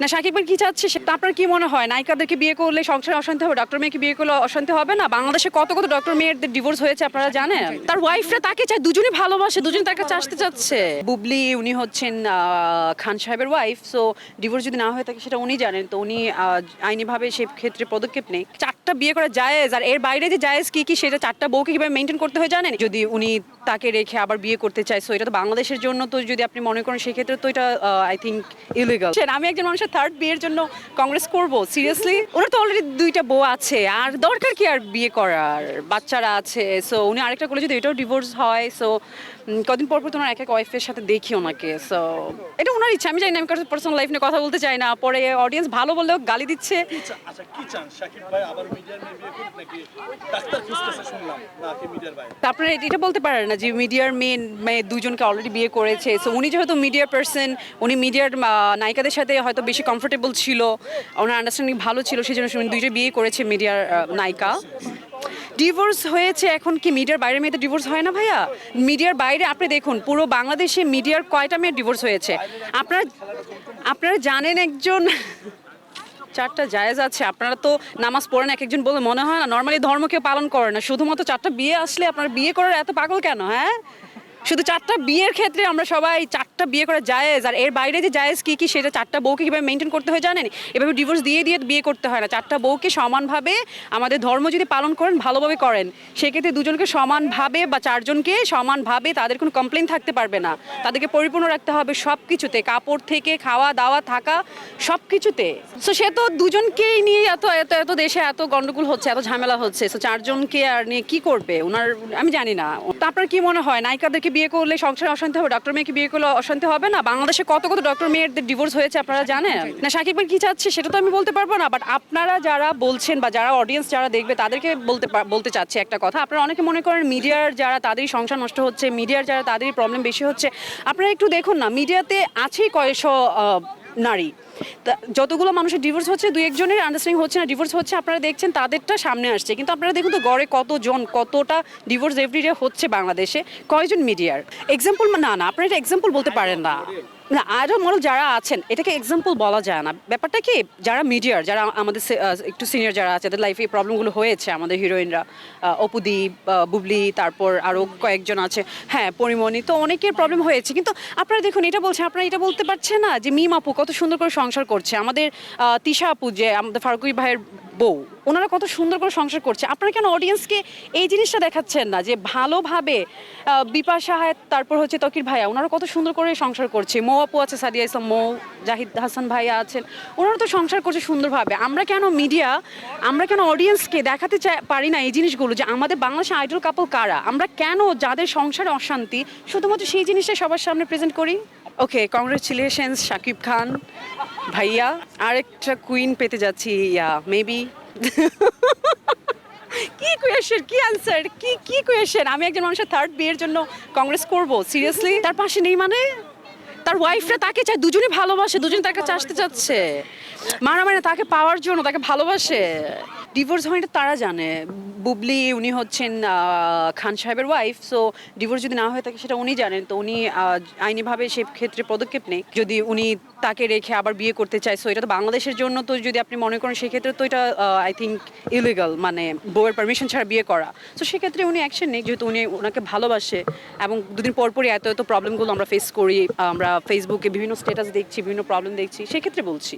না শাকিব ভাই কি চাচ্ছে সেটা আপনার কি মনে হয় নায়িকাদেরকে বিয়ে করলে সংসারে অশান্তি হবে, ডক্টর মেয়েকে বিয়ে করলে অশান্তি হবে না? বাংলাদেশে কত কত ডক্টর মেয়েদের ডিভোর্স হয়েছে আপনারা জানেন? তার ওয়াইফরা তাকে চায়, দুজনেই ভালোবাসে, দুজন তার কাছে আসতে চাচ্ছে। বুবলি উনি হচ্ছেন খান সাহেবের ওয়াইফ, সো ডিভোর্স যদি না হয়ে থাকে সেটা উনি জানেন, তো উনি আইনিভাবে সে ক্ষেত্রে পদক্ষেপ নেই। চারটা বিয়ে করা জায়েজ, আর এর বাইরে যে জায়েজ কি কি সেটা চারটা বউকে কিভাবে মেনটেন করতে হয় জানেন? যদি উনি তাকে রেখে আবার বিয়ে করতে চায়, সো এটা তো বাংলাদেশের জন্য, তো যদি আপনি মনে করেন সেক্ষেত্রে তো এটা আই থিঙ্ক ইলিগাল। আমি একজন মানুষের থার্ড বিয়ের জন্য কংগ্রেস করব? সিরিয়াসলি? ওনার তো অলরেডি দুইটা বউ আছে, আর দরকার কি আর বিয়ে করার? বাচ্চারা আছে, সো উনি আরেকটা করলে যদি এটাও ডিভোর্স হয়, সো কদিন পর পর তোমার এক এক ওয়াইফের সাথে দেখি ওনাকে, সো এটা ওনার ইচ্ছা। আমি জানি না, আমি কারোর পার্সোনাল লাইফ নিয়ে কথা বলতে চাই না, পরে অডিয়েন্স ভালো বললেও গালি দিচ্ছে। আচ্ছা, কি চান শাকিব ভাই আবার মিডিয়ার মেয়ে বিয়ে করুক নাকি ডাক্তার খুঁজতেছে শুনলাম নাকি মিডিয়ার বাইরে? তারপরে এটা বলতে পারেন না যে মিডিয়ার মেয়ে দুজনকে অলরেডি বিয়ে করেছে, সো উনি যেহেতু মিডিয়ার পার্সন, উনি মিডিয়ার নায়িকাদের সাথে হয়তো বেশি কমফোর্টেবল ছিল, ওনার আন্ডারস্ট্যান্ডিং ভালো ছিল, সেই জন্য উনি দুইটা বিয়ে করেছে মিডিয়ার নায়িকা। ডিভোর্স হয়েছে, এখন কি মিডিয়ার বাইরে মেয়েদের ডিভোর্স হয় না ভাইয়া? মিডিয়ার বাইরে আপনি দেখুন পুরো বাংলাদেশে মিডিয়ার কয়টা মেয়ের ডিভোর্স হয়েছে আপনারা আপনারা জানেন? একজন চারটা জায়েজ আছে, আপনারা তো নামাজ পড়েন এক একজন বলে মনে হয় না? নর্মালি ধর্ম কেউ পালন করে না, শুধুমাত্র চারটা বিয়ে আসলে আপনারা বিয়ে করার এত পাগল কেন? হ্যাঁ, শুধু চারটা বিয়ের ক্ষেত্রে আমরা সবাই চারটা বিয়ে করা জায়েজ, আর এর বাইরে যে জায়েজ কি কি সেটা চারটা বউকে কীভাবে মেনটেন করতে হয় জানেন? এভাবে ডিভোর্স দিয়ে দিয়ে বিয়ে করতে হয় না। চারটা বউকে সমানভাবে আমাদের ধর্ম যদি পালন করেন, ভালোভাবে করেন, সেক্ষেত্রে দুজনকে সমানভাবে বা চারজনকে সমানভাবে, তাদের কোনো কমপ্লেন থাকতে পারবে না। তাদেরকে পরিপূর্ণ রাখতে হবে সব কিছুতে, কাপড় থেকে খাওয়া দাওয়া থাকা সব কিছুতে। সো সে তো দুজনকেই নিয়ে এত এত এত দেশে এত গন্ডগোল হচ্ছে, এত ঝামেলা হচ্ছে, সো চারজনকে আর নিয়ে কি করবে ওনার? আমি জানি না। তো আপনার কি মনে হয় নায়িকাদেরকে বিয়ে করলে সংসারে অশান্তি হবে, ডক্টর মেয়েকে বিয়ে করলে অশান্তি হবে না? বাংলাদেশে কত কত ডক্টর মেয়েদের ডিভোর্স হয়েছে আপনারা জানেন? না শাকিব ভাই কি চাচ্ছে সেটা তো আমি বলতে পারবো না, বাট আপনারা যারা বলছেন বা যারা অডিয়েন্স যারা দেখবে তাদেরকে বলতে চাচ্ছি একটা কথা। আপনারা অনেকে মনে করেন মিডিয়ার যারা তাদেরই সংসার নষ্ট হচ্ছে, মিডিয়ার যারা তাদেরই প্রবলেম বেশি হচ্ছে। আপনারা একটু দেখুন না, মিডিয়াতে আছেই কয়েকশো নারী, তা যতগুলো মানুষের ডিভোর্স হচ্ছে, দুই একজনের আন্ডারস্ট্যান্ডিং হচ্ছে না, ডিভোর্স হচ্ছে, আপনারা দেখছেন তাদেরটা সামনে আসছে, কিন্তু আপনারা দেখুন তো গড়ে কতজন, কতটা ডিভোর্স এভরিডে হচ্ছে বাংলাদেশে, কয়জন মিডিয়ার এক্সাম্পল? না না, আপনারা এটা এক্সাম্পল বলতে পারেন না। না, আরও মনে যারা আছেন এটাকে এক্সাম্পল বলা যায় না। ব্যাপারটা কি, যারা মিডিয়ার, যারা আমাদের একটু সিনিয়র যারা আছে, তাদের লাইফে এই প্রবলেমগুলো হয়েছে, আমাদের হিরোইনরা অপুদীপ, বুবলি, তারপর আরও কয়েকজন আছে, হ্যাঁ পরিমণি, তো অনেকের প্রবলেম হয়েছে। কিন্তু আপনারা দেখুন, এটা বলছেন, আপনারা এটা বলতে পারছেন না যে মিম আপু কত সুন্দর করে সংসার করছে, আমাদের তিশা আপু যে আমাদের ফারুকী ভাইয়ের বউ, ওনারা কত সুন্দর করে সংসার করছে। আপনারা কেন অডিয়েন্সকে এই জিনিসটা দেখাচ্ছেন না যে ভালোভাবে বিপাশা হায়াত, তারপর হচ্ছে তকির ভাইয়া, ওনারা কত সুন্দর করে সংসার করছে, মৌ আপু আছে, সাদিয়া ইসলাম মৌ, জাহিদ হাসান ভাইয়া আছেন, ওনারা তো সংসার করছে সুন্দরভাবে। আমরা কেন মিডিয়া, আমরা কেন অডিয়েন্সকে দেখাতে পারি না এই জিনিসগুলো, যে আমাদের বাংলাদেশে আইডল কাপল কারা, আমরা কেন যাদের সংসারে অশান্তি শুধুমাত্র সেই জিনিসটা সবার সামনে প্রেজেন্ট করি? ওকে, কংগ্রেচুলেশনস শাকিব খান ভাইয়া, আরেকটা কুইন পেতে যাচ্ছি, ইয়া মেবি। কি কোয়েশ্চেন, কি আনসার, কি কি কোয়েশ্চেন? আমি একজন মানুষের থার্ড বিয়ের জন্য কংগ্রেস করব? সিরিয়াসলি? তার পাশে নেই মানে? তার ওয়াইফরা তাকে চায়, দুজনেই ভালোবাসে, দুজন তার কাছে আসতে চাচ্ছে, মারামারি তাকে পাওয়ার জন্য, তাকে ভালোবাসে। ডিভোর্স হয়নি তারা জানে। বুবলি উনি হচ্ছেন খান সাহেবের ওয়াইফ, সো ডিভোর্স যদি না হয়ে থাকে সেটা উনি জানেন, তো উনি আইনিভাবে সে ক্ষেত্রে পদক্ষেপ নেই। যদি উনি তাকে রেখে আবার বিয়ে করতে চায়, সো এটা তো বাংলাদেশের জন্য, তো যদি আপনি মনে করেন সেক্ষেত্রে তো এটা আই থিঙ্ক ইলিগাল, মানে বউয়ের পারমিশন ছাড়া বিয়ে করা। তো সেক্ষেত্রে উনি অ্যাকশন নেই, যেহেতু উনি ওনাকে ভালোবাসে, এবং দুদিন পরপরই এত এত প্রবলেমগুলো আমরা ফেস করি, আমরা ফেসবুকে বিভিন্ন স্ট্যাটাস দেখছি, বিভিন্ন প্রবলেম দেখছি, সেক্ষেত্রে বলছি।